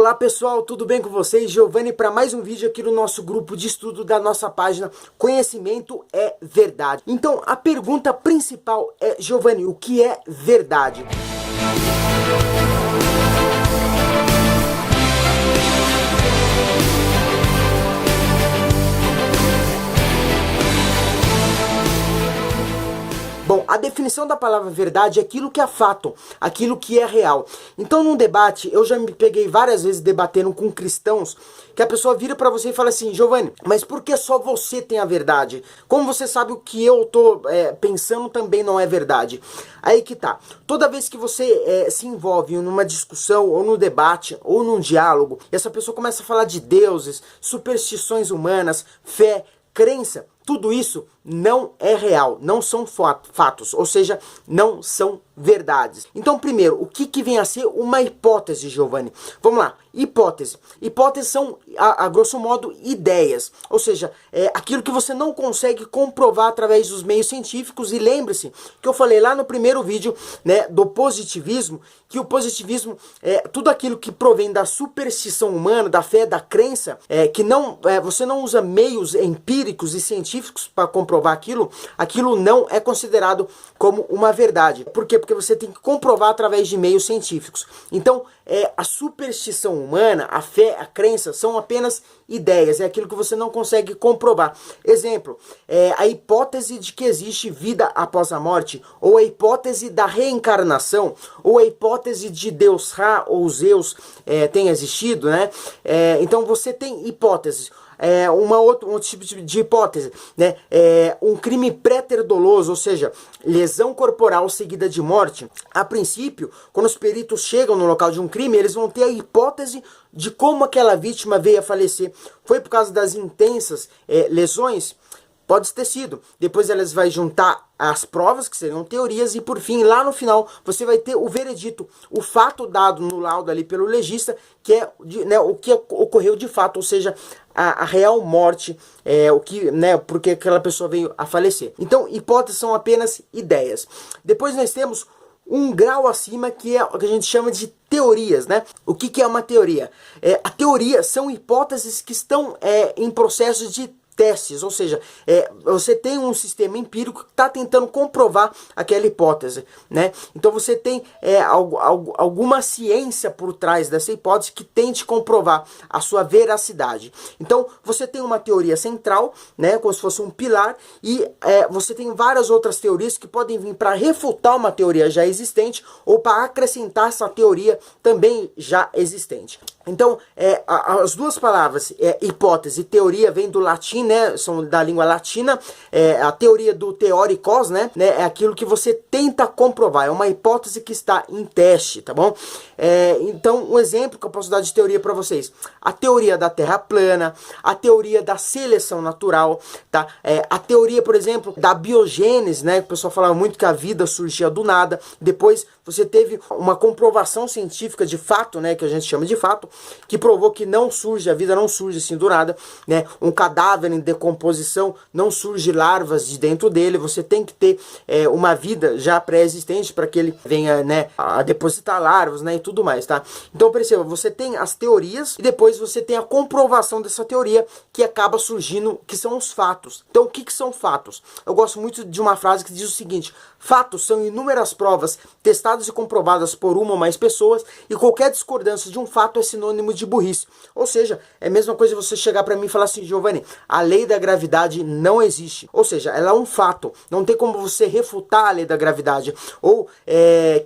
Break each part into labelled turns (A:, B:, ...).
A: Olá pessoal, tudo bem com vocês? Giovanni para mais um vídeo aqui no nosso grupo de estudo da nossa página Conhecimento é Verdade. Então a pergunta principal é, Giovanni, o que é verdade? Bom, a definição da palavra verdade é aquilo que é fato, aquilo que é real. Então, num debate, eu já me peguei várias vezes debatendo com cristãos, que a pessoa vira pra você e fala assim, Giovanni, mas por que só você tem a verdade? Como você sabe o que eu tô pensando também não é verdade? Aí que tá. Toda vez que você se envolve numa discussão, ou no debate, ou num diálogo, e essa pessoa começa a falar de deuses, superstições humanas, fé, crença, tudo isso não é real, não são fatos, ou seja, não são verdades. Então, primeiro, o que vem a ser uma hipótese, Giovanni? Vamos lá, hipótese. Hipóteses são, a grosso modo, ideias, ou seja, aquilo que você não consegue comprovar através dos meios científicos. E lembre-se que eu falei lá no primeiro vídeo, né, do positivismo, que o positivismo é tudo aquilo que provém da superstição humana, da fé, da crença, que não, você não usa meios empíricos e científicos para comprovar aquilo não é considerado como uma verdade. Por quê? Porque você tem que comprovar através de meios científicos. Então, a superstição humana, a fé, a crença, são apenas ideias, é aquilo que você não consegue comprovar. Exemplo, a hipótese de que existe vida após a morte, ou a hipótese da reencarnação, ou a hipótese de Deus Ra ou Zeus tenha existido, né? Então você tem hipóteses. Um tipo de hipótese, né? Um crime pré-ter doloso, ou seja, lesão corporal seguida de morte. A princípio, quando os peritos chegam no local de um crime, eles vão ter a hipótese de como aquela vítima veio a falecer. Foi por causa das intensas lesões? Pode ter sido. Depois elas vão juntar as provas, que seriam teorias, e por fim, lá no final, você vai ter o veredito, o fato dado no laudo ali pelo legista, que é o que ocorreu de fato, ou seja, a real morte, porque aquela pessoa veio a falecer. Então, hipóteses são apenas ideias. Depois nós temos um grau acima, que é o que a gente chama de teorias, né? O que é uma teoria? A teoria são hipóteses que estão em processo de testes, ou seja, você tem um sistema empírico que está tentando comprovar aquela hipótese, né? Então você tem alguma ciência por trás dessa hipótese que tente comprovar a sua veracidade. Então você tem uma teoria central, né, como se fosse um pilar, e você tem várias outras teorias que podem vir para refutar uma teoria já existente ou para acrescentar essa teoria também já existente. Então, as duas palavras, hipótese e teoria, vêm do latim, né, são da língua latina. A teoria do theorikos, né, é aquilo que você tenta comprovar, é uma hipótese que está em teste, tá bom? Então, um exemplo que eu posso dar de teoria para vocês, a teoria da Terra plana, a teoria da seleção natural, tá? A teoria, por exemplo, da biogênese, né, que o pessoal falava muito que a vida surgia do nada, depois você teve uma comprovação científica de fato, né, que a gente chama de fato, que provou que não surge, a vida não surge assim do nada, né? Um cadáver em decomposição não surge larvas de dentro dele, você tem que ter uma vida já pré-existente para que ele venha, né, a depositar larvas, né, e tudo mais, tá? Então perceba, você tem as teorias e depois você tem a comprovação dessa teoria que acaba surgindo, que são os fatos. Então o que são fatos? Eu gosto muito de uma frase que diz o seguinte: fatos são inúmeras provas testadas e comprovadas por uma ou mais pessoas, e qualquer discordância de um fato é sinônimo de burrice. Ou seja, é a mesma coisa você chegar para mim e falar assim, Giovanni, a lei da gravidade não existe. Ou seja, ela é um fato. Não tem como você refutar a lei da gravidade. Ou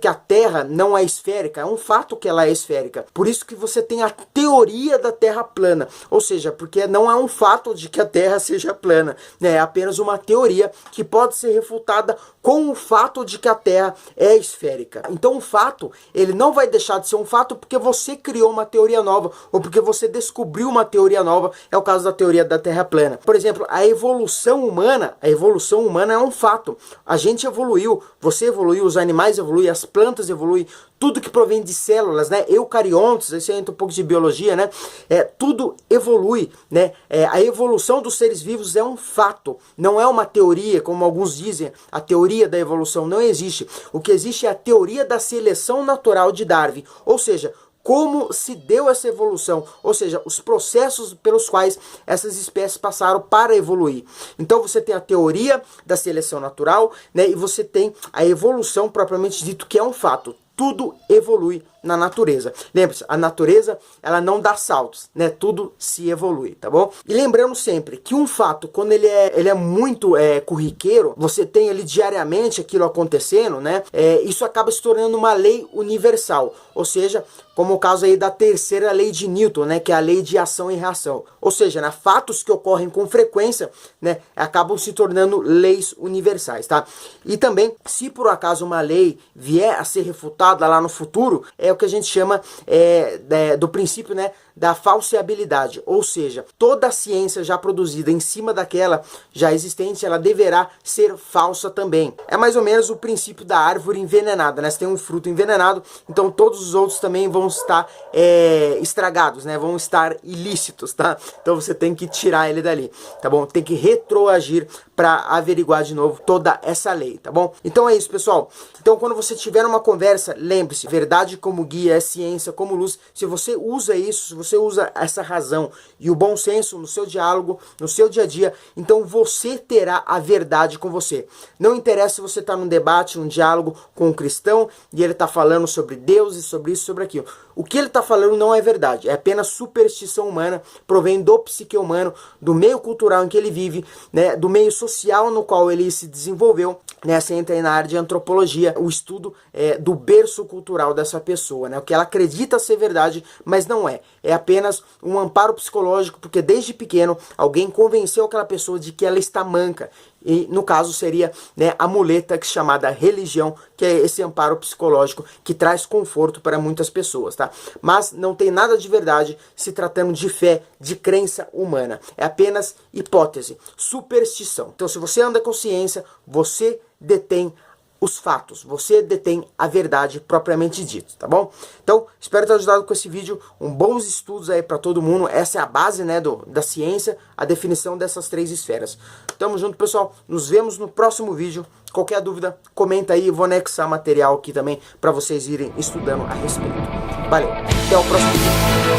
A: que a Terra não é esférica. É um fato que ela é esférica. Por isso que você tem a teoria da Terra plana. Ou seja, porque não é um fato de que a Terra seja plana. É apenas uma teoria que pode ser refutada com o fato de que a Terra é esférica. Então o fato, ele não vai deixar de ser um fato porque você criou uma teoria nova, ou porque você descobriu uma teoria nova. É o caso da teoria da Terra plana. Por exemplo, a evolução humana é um fato. A gente evoluiu, você evoluiu, os animais evoluem, as plantas evoluem, tudo que provém de células, né, eucariontes, esse entra um pouco de biologia, né, tudo evolui, né, a evolução dos seres vivos é um fato, não é uma teoria, como alguns dizem, a teoria da evolução não existe. O que existe é a teoria da seleção natural de Darwin, ou seja, como se deu essa evolução, ou seja, os processos pelos quais essas espécies passaram para evoluir. Então você tem a teoria da seleção natural, né, e você tem a evolução propriamente dito, que é um fato. Tudo evolui na natureza. Lembre-se, a natureza, ela não dá saltos, né? Tudo se evolui, tá bom? E lembrando sempre que um fato, quando ele é muito corriqueiro, você tem ali diariamente aquilo acontecendo, né? Isso acaba se tornando uma lei universal, ou seja, como o caso aí da terceira lei de Newton, né? Que é a lei de ação e reação. Ou seja, né, fatos que ocorrem com frequência, né? Acabam se tornando leis universais, tá? E também, se por acaso uma lei vier a ser refutada lá no futuro, é o que a gente chama do princípio, né, da falseabilidade, ou seja, toda a ciência já produzida em cima daquela já existente, ela deverá ser falsa também. É mais ou menos o princípio da árvore envenenada, né? Você tem um fruto envenenado, então todos os outros também vão estar estragados, né? Vão estar ilícitos, tá? Então você tem que tirar ele dali, tá bom? Tem que retroagir para averiguar de novo toda essa lei, tá bom? Então é isso, pessoal. Então quando você tiver uma conversa, lembre-se, verdade como guia, é ciência como luz. Se você usa isso, se você usa essa razão e o bom senso no seu diálogo, no seu dia a dia, então você terá a verdade com você. Não interessa se você está num debate, num diálogo com um cristão e ele está falando sobre Deus e sobre isso, sobre aquilo. O que ele está falando não é verdade, é apenas superstição humana, provém do psique humano, do meio cultural em que ele vive, né, do meio social no qual ele se desenvolveu. Você entra aí na área de antropologia, o estudo do berço cultural dessa pessoa, né? O que ela acredita ser verdade, mas não é. É apenas um amparo psicológico, porque desde pequeno alguém convenceu aquela pessoa de que ela está manca. E no caso seria, né, a muleta chamada religião, que é esse amparo psicológico que traz conforto para muitas pessoas, tá? Mas não tem nada de verdade se tratando de fé, de crença humana. É apenas hipótese, superstição. Então se você anda com ciência, você detém os fatos, você detém a verdade propriamente dita, tá bom? Então, espero ter ajudado com esse vídeo, bons estudos aí para todo mundo. Essa é a base, né, da ciência, a definição dessas 3 esferas. Tamo junto, pessoal, nos vemos no próximo vídeo. Qualquer dúvida, comenta aí, eu vou anexar material aqui também para vocês irem estudando a respeito. Valeu, até o próximo vídeo.